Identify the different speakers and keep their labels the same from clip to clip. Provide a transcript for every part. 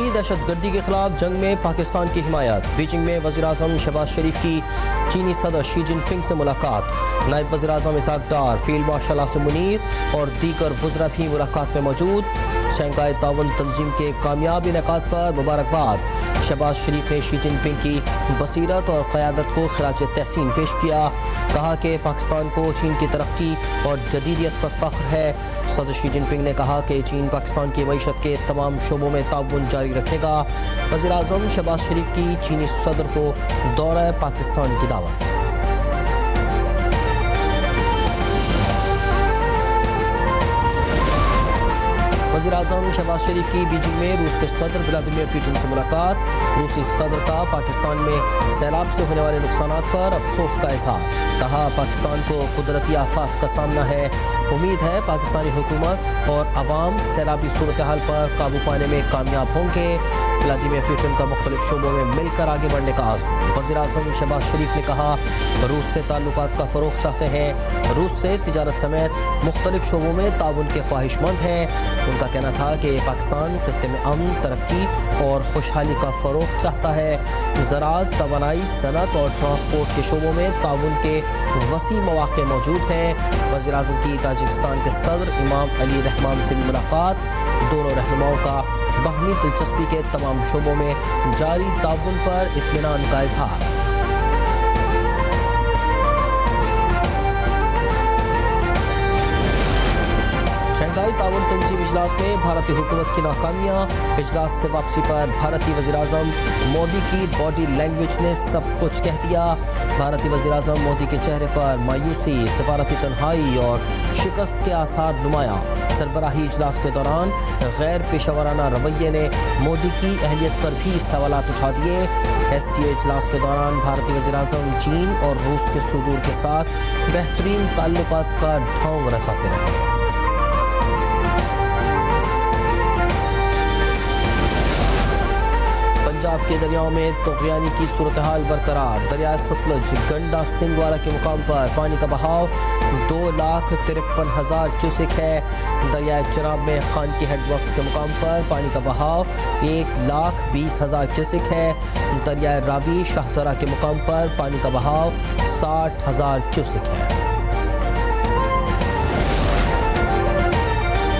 Speaker 1: عالمی دہشت گردی کے خلاف جنگ میں پاکستان کی حمایت۔ بیجنگ میں وزیر اعظم شہباز شریف کی چینی صدر شی جن پنگ سے ملاقات۔ نائب وزیر اعظم اسحاق ڈار، فیلڈ مارشل عاصم منیر اور دیگر وزراء بھی ملاقات میں موجود۔ شنگھائی تعاون تنظیم کے کامیاب انعقاد پر مبارکباد۔ شہباز شریف نے شی جن پنگ کی بصیرت اور قیادت کو خراج تحسین پیش کیا۔ کہا کہ پاکستان کو چین کی ترقی اور جدیدیت پر فخر ہے۔ صدر شی جن پنگ نے کہا کہ چین پاکستان کی معیشت کے تمام شعبوں میں تعاون جاری رکھے گا۔ وزیر اعظم شہباز شریف کی چینی صدر کو دورہ پاکستان کی دعوت۔ وزیر اعظم شہباز شریف کی بیجنگ میں روس کے صدر ولادیمیر پوٹن سے ملاقات۔ روسی صدر کا پاکستان میں سیلاب سے ہونے والے نقصانات پر افسوس کا اظہار۔ کہا پاکستان کو قدرتی آفات کا سامنا ہے، امید ہے پاکستانی حکومت اور عوام سیلابی صورتحال پر قابو پانے میں کامیاب ہوں گے۔ ولادیمیر پوٹن کا مختلف شعبوں میں مل کر آگے بڑھنے کا عزم۔ وزیر اعظم شہباز شریف نے کہا روس سے تعلقات کا فروغ چاہتے ہیں، روس سے تجارت سمیت مختلف شعبوں میں تعاون کے خواہش مند ہیں۔ ان کا کہنا تھا کہ پاکستان خطے میں امن، ترقی اور خوشحالی کا فروغ چاہتا ہے۔ زراعت، توانائی، صنعت اور ٹرانسپورٹ کے شعبوں میں تعاون کے وسیع مواقع موجود ہیں۔ وزیر اعظم کی تاجکستان کے صدر امام علی رحمان سے بھی ملاقات۔ دونوں رہنماؤں کا باہمی دلچسپی کے تمام شعبوں میں جاری تعاون پر اطمینان کا اظہار۔ شنگھائی تعاون تنظیم اجلاس میں بھارتی حکومت کی ناکامیاں۔ اجلاس سے واپسی پر بھارتی وزیر اعظم مودی کی باڈی لینگویج نے سب کچھ کہہ دیا۔ بھارتی وزیر اعظم مودی کے چہرے پر مایوسی، سفارتی تنہائی اور شکست کے آثار نمایاں۔ سربراہی اجلاس کے دوران غیر پیشہ ورانہ رویے نے مودی کی اہلیت پر بھی سوالات اٹھا دیے۔ SCO اجلاس کے دوران بھارتی وزیر اعظم چین اور روس کے صدور کے ساتھ بہترین تعلقات کا ڈھونگ رچاتے رہے۔ پنجاب کے دریاؤں میں طغیانی کی صورتحال برقرار۔ دریائے ستلج گنڈا سنگھ والا کے مقام پر پانی کا بہاؤ 2,53,000 کیوسک ہے۔ دریائے چناب میں خان کی ہیڈ ورکس کے مقام پر پانی کا بہاؤ 1,20,000 کیوسک ہے۔ دریائے رابی شاہدرہ کے مقام پر پانی کا بہاؤ 60,000 کیوسک ہے۔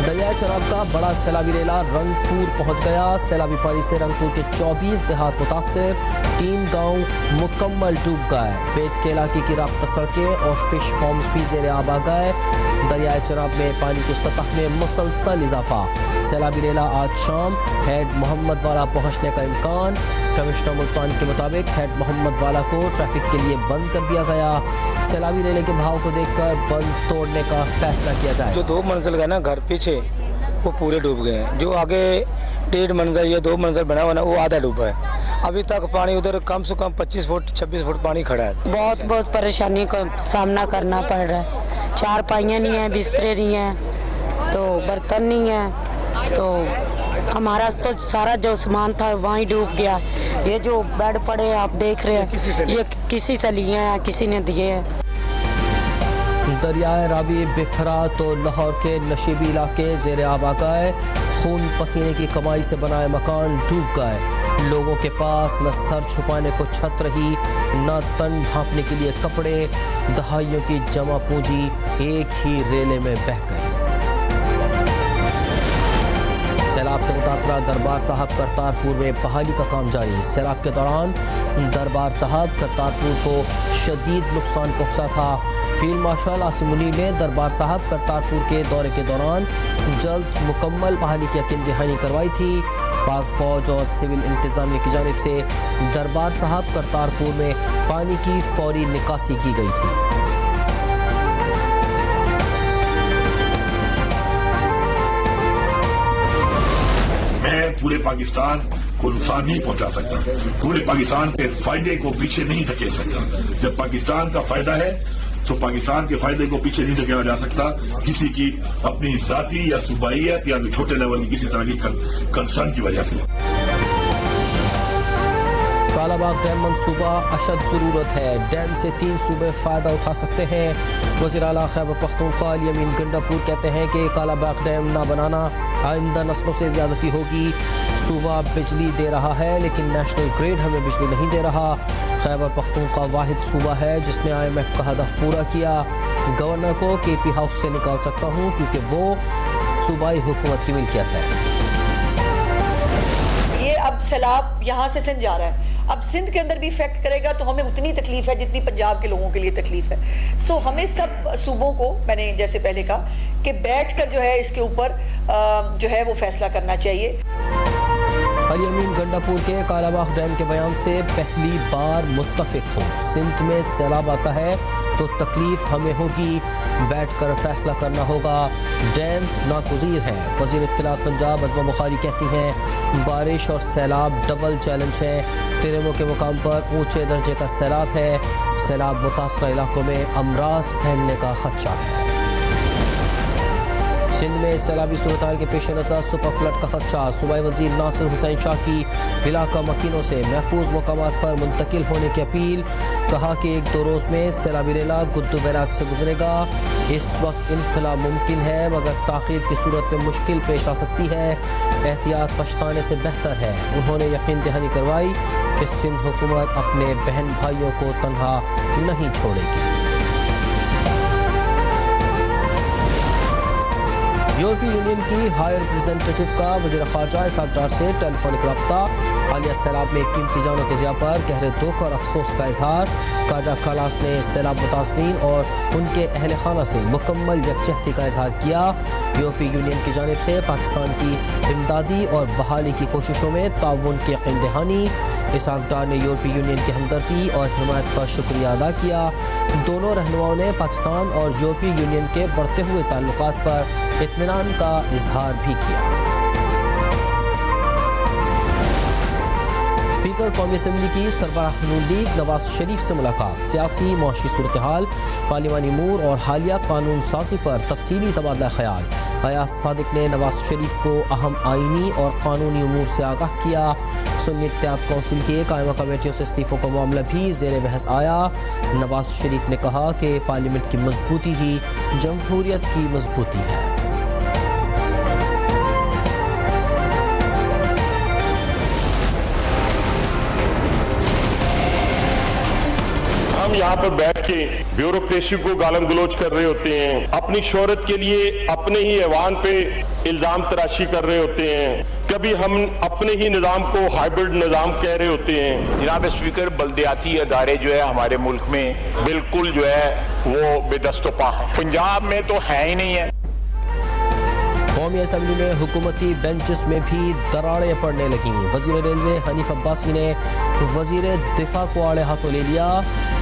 Speaker 1: دریائے چناب کا بڑا سیلابی ریلا رنگپور پہنچ گیا۔ سیلابی پانی سے رنگپور کے 24 دیہات متاثر، 3 گاؤں مکمل ڈوب گئے۔ پیٹ کے علاقے کی رابطہ سڑکیں اور فش فارمز بھی زیر آب آ گئے۔ دریائے چناب میں پانی کی سطح میں مسلسل اضافہ۔ سیلابی ریلا آج شام ہیڈ محمد والا پہنچنے کا امکان۔ کمشنر ملتان کے مطابق ہیڈ محمد والا کو ٹریفک کے لیے بند کر دیا گیا۔ سیلابی ریلے کے بہاؤ کو دیکھ کر بند توڑنے کا فیصلہ کیا جائے۔
Speaker 2: جو 2 منزل کا نا گھر پیچھے وہ پورے ڈوب گئے ہیں، جو آگے 1.5 منزل یا 2 منزل بنا ہوا نا وہ آدھا ڈوبا ہے۔ ابھی تک پانی ادھر کم سے کم 25 فٹ 26 فٹ پانی کھڑا ہے۔
Speaker 3: بہت پریشانی کا سامنا کرنا پڑ رہا ہے۔ 4 پائیاں نہیں ہیں، بسترے نہیں ہیں، تو برتن نہیں ہیں، تو ہمارا تو سارا جو سامان تھا وہیں ڈوب گیا۔ یہ جو بیڈ پڑے آپ دیکھ رہے ہیں یہ کسی سے لیے ہیں، کسی نے دیے ہیں۔
Speaker 1: دریائے راوی بکھرا تو لاہور کے نشیبی علاقے زیر آب آ گئے۔ خون پسینے کی کمائی سے بنائے مکان ڈوب گئے۔ لوگوں کے پاس نہ سر چھپانے کو چھت رہی، نہ تن ڈھانپنے کے لیے کپڑے۔ دہائیوں کی جمع پونجی ایک ہی ریلے میں بہہ گئی۔ سیلاب سے متاثرہ دربار صاحب کرتارپور میں بحالی کا کام جاری۔ سیلاب کے دوران دربار صاحب کرتارپور کو شدید نقصان پہنچا تھا۔ فیلڈ مارشل عاصم منیر نے دربار صاحب کرتارپور کے دورے کے دوران جلد مکمل بحالی کی یقین دہانی کروائی تھی۔ پاک فوج اور سول انتظامیہ کی جانب سے دربار صاحب کرتارپور میں پانی کی فوری نکاسی کی گئی تھی۔
Speaker 4: پورے پاکستان کو نقصان نہیں پہنچا سکتا، پورے پاکستان کے فائدے کو پیچھے نہیں دھکیل سکتا۔ جب پاکستان کا فائدہ ہے تو پاکستان کے فائدے کو پیچھے نہیں دھکیلا جا سکتا کسی کی اپنی ذاتی یا صوبائیت یا چھوٹے لیول کی کسی طرح کی کنسرن کی وجہ سے۔
Speaker 1: کالا باغ ڈیم منصوبہ اشد ضرورت ہے، ڈیم سے 3 صوبے فائدہ اٹھا سکتے ہیں۔ وزیر اعلیٰ خیبر پختونخوا الیمین گنڈا پور کہتے ہیں کہ کالا باغ ڈیم نہ بنانا آئندہ نسلوں سے زیادتی ہوگی. صوبہ بجلی دے رہا ہے لیکن نیشنل گریڈ ہمیں بجلی نہیں دے رہا. خیبر پختونخوا واحد صوبہ ہے جس نے IMF کا ہدف پورا کیا. گورنر کو KP ہاؤس سے نکال سکتا ہوں کیونکہ وہ صوبائی حکومت کی ملکیت ہے.
Speaker 5: یہ اب سیلاب یہاں سے سندھ جا رہا ہے. اب سندھ کے اندر بھی افیکٹ کرے گا تو ہمیں اتنی تکلیف ہے جتنی پنجاب کے لوگوں کے لیے تکلیف ہے. سو ہمیں سب صوبوں کو, میں نے جیسے پہلے کہا کہ بیٹھ کر جو ہے اس کے اوپر جو ہے وہ فیصلہ کرنا چاہیے.
Speaker 1: علی امین گنڈا پور کے کالا باغ ڈیم کے بیان سے پہلی بار متفق ہوں. سندھ میں سیلاب آتا ہے تو تکلیف ہمیں ہوگی, بیٹھ کر فیصلہ کرنا ہوگا. ڈیمز ناگزیر ہیں. وزیر اطلاعات پنجاب عظمہ بخاری کہتی ہیں بارش اور سیلاب ڈبل چیلنج ہے. تیرمو کے مقام پر اونچے درجے کا سیلاب ہے. سیلاب متاثرہ علاقوں میں امراض پھیلنے کا خدشہ ہے. سندھ میں سیلابی صورتحال کے پیش نظر سپر فلڈ کا خدشہ. صوبائی وزیر ناصر حسین شاہ کی علاقہ مکینوں سے محفوظ مقامات پر منتقل ہونے کی اپیل. کہا کہ 1-2 روز میں سیلابی ریلا گدو بیراج سے گزرے گا. اس وقت انخلا ممکن ہے مگر تاخیر کی صورت میں مشکل پیش آ سکتی ہے. احتیاط پچھتانے سے بہتر ہے. انہوں نے یقین دہانی کروائی کہ سندھ حکومت اپنے بہن بھائیوں کو تنہا نہیں چھوڑے گی. یورپی یونین کی ہائی ریپریزنٹیٹو کا وزیر خارجہ اسحاق ڈار سے ٹیلی فونک رابطہ. حالیہ سیلاب میں قیمتی جانوں کے ضیاع پر گہرے دکھ اور افسوس کا اظہار. کاجا کالاس نے سیلاب متاثرین اور ان کے اہل خانہ سے مکمل یکجہتی کا اظہار کیا. یورپی یونین کی جانب سے پاکستان کی امدادی اور بحالی کی کوششوں میں تعاون کی یقین دہانی. اسحاق ڈار نے یورپی یونین کی ہمدردی اور حمایت کا شکریہ ادا کیا. دونوں رہنماؤں نے پاکستان اور یورپی یونین کے بڑھتے ہوئے تعلقات پر اطمینان کا اظہار بھی کیا. اسپیکر قومی اسمبلی کی سربراہ نون لیگ نواز شریف سے ملاقات. سیاسی معاشی صورتحال, پارلیمانی امور اور حالیہ قانون سازی پر تفصیلی تبادلہ خیال. ایاز صادق نے نواز شریف کو اہم آئینی اور قانونی امور سے آگاہ کیا. سنی اتحاد کونسل کی قائمہ کمیٹیوں سے استعفوں کا معاملہ بھی زیر بحث آیا. نواز شریف نے کہا کہ پارلیمنٹ کی مضبوطی ہی جمہوریت کی مضبوطی ہے.
Speaker 6: ہم یہاں پر بیٹھ کے بیوروکریسی کو گالم گلوچ کر رہے ہوتے ہیں, اپنی شہرت کے لیے اپنے ہی ایوان پہ الزام تراشی کر رہے ہوتے ہیں, کبھی ہم اپنے ہی نظام کو ہائیبرڈ نظام کہہ رہے ہوتے ہیں.
Speaker 7: جناب اسپیکر, بلدیاتی ادارے جو ہے ہمارے ملک میں بالکل جو ہے وہ بے دست و پا ہیں. پنجاب میں تو ہے ہی نہیں ہے.
Speaker 1: قومی اسمبلی میں حکومتی بینچز میں بھی دراڑیں پڑنے لگیں. وزیر ریلوے حنیف عباسی نے وزیر دفاع کو آڑے ہاتھوں لے لیا.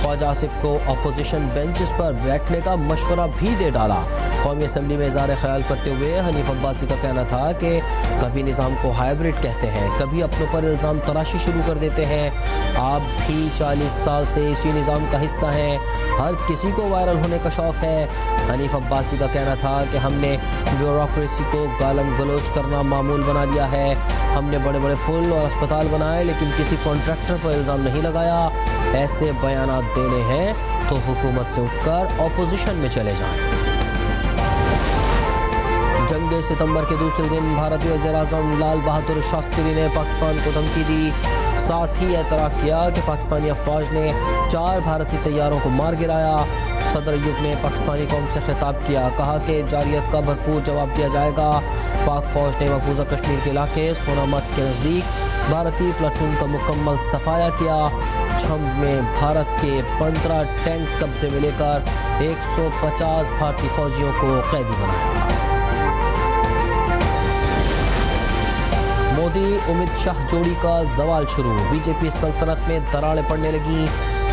Speaker 1: خواجہ آصف کو اپوزیشن بینچز پر بیٹھنے کا مشورہ بھی دے ڈالا. قومی اسمبلی میں اظہار خیال کرتے ہوئے حنیف عباسی کا کہنا تھا کہ کبھی نظام کو ہائیبرڈ کہتے ہیں, کبھی اپنوں پر الزام تراشی شروع کر دیتے ہیں. آپ بھی 40 سال سے اسی نظام کا حصہ ہیں, ہر کسی کو وائرل ہونے کا شوق ہے. حنیف عباسی کا کہنا تھا کہ ہم نے بیوروکریسی کو گالم گلوچ کرنا معمول بنا لیا ہے. ہم نے بڑے بڑے پل اور اسپتال بنائے لیکن کسی کانٹریکٹر پر الزام نہیں لگایا. ایسے بیانات دینے ہیں تو حکومت سے اٹھ کر اپوزیشن میں چلے جائیں. جنگ ستمبر کے دوسرے دن بھارتی وزیر اعظم لال بہادر شاستری نے پاکستان کو دھمکی دی. ساتھ ہی اعتراف کیا کہ پاکستانی افواج نے 4 بھارتی طیاروں کو مار گرایا. صدر ایوب نے پاکستانی قوم سے خطاب کیا, کہا کہ جارحیت کا بھرپور جواب دیا جائے گا. پاک فوج نے مقبوضہ کشمیر کے علاقے سونامت کے نزدیک بھارتی پلاٹون کا مکمل صفایا کیا. چھمب میں بھارت کے 15 ٹینک قبضے میں لے کر 150 بھارتی فوجیوں کو قیدی بنایا. مودی امت شاہ جوڑی کا زوال شروع. بی جے پی سلطنت میں دراڑیں پڑنے لگیں.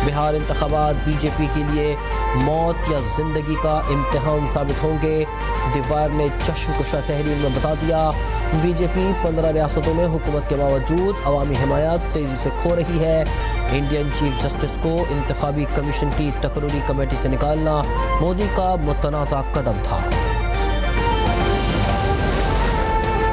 Speaker 1: بہار انتخابات بی جے پی کے لیے موت یا زندگی کا امتحان ثابت ہوں گے. دیوار نے چشم کشا تحریر میں بتا دیا. بی جے پی 15 ریاستوں میں حکومت کے باوجود عوامی حمایت تیزی سے کھو رہی ہے. انڈین چیف جسٹس کو انتخابی کمیشن کی تقرری کمیٹی سے نکالنا مودی کا متنازع قدم تھا.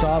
Speaker 1: 4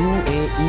Speaker 1: UAE